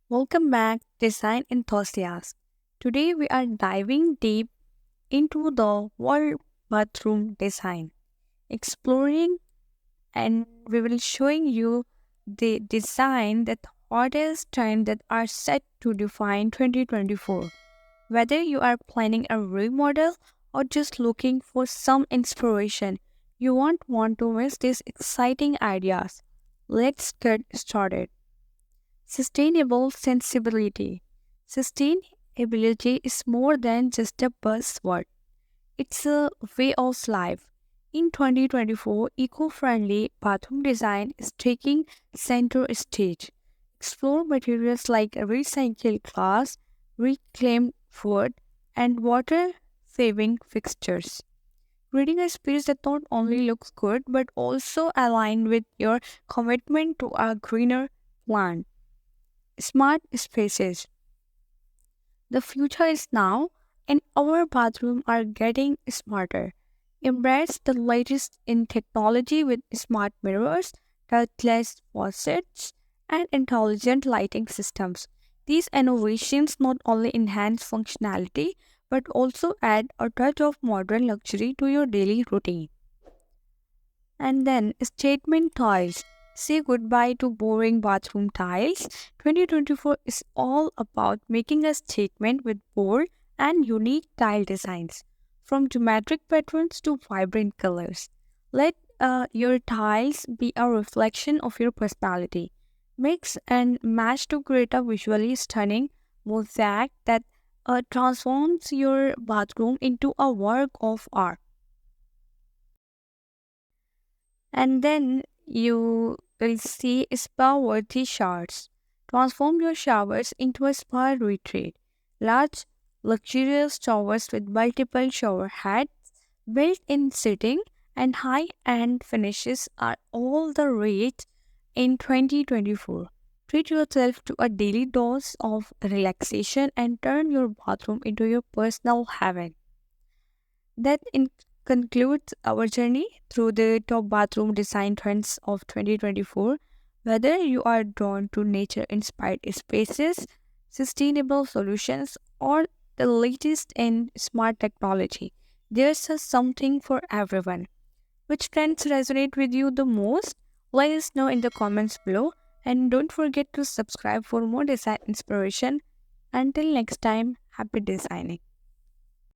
Welcome back, design enthusiasts. Today we are diving deep into the world bathroom design, exploring and we will showing you the design that hottest trend that are set to define 2024. Whether you are planning a remodel or just looking for some inspiration, you won't want to miss these exciting ideas. Let's get started. Sustainable sensibility. Sustainability is more than just a buzzword, it's a way of life. In 2024, eco friendly bathroom design is taking center stage. Explore materials like recycled glass, reclaimed wood, and water saving fixtures. Creating a space that not only looks good but also align with your commitment to a greener planet. Smart spaces. The future is now, and our bathrooms are getting smarter. Embrace the latest in technology with smart mirrors, touchless faucets, and intelligent lighting systems. These innovations not only enhance functionality but also add a touch of modern luxury to your daily routine. And then statement tiles. Say goodbye to boring bathroom tiles. 2024 is all about making a statement with bold and unique tile designs, from geometric patterns to vibrant colors. Let your tiles be a reflection of your personality. Mix and match to create a visually stunning mosaic that transforms your bathroom into a work of art. And then you will see spa-worthy showers. Transform your showers into a spa retreat. Large, luxurious showers with multiple shower heads, built-in seating, and high-end finishes are all the rage in 2024. Treat yourself to a daily dose of relaxation and turn your bathroom into your personal heaven. That concludes our journey through the top bathroom design trends of 2024. Whether you are drawn to nature inspired spaces, sustainable solutions, or the latest in smart technology, there's something for everyone. Which trends resonate with you the most? Let us know in the comments below. And don't forget to subscribe for more design inspiration. Until next time, happy designing.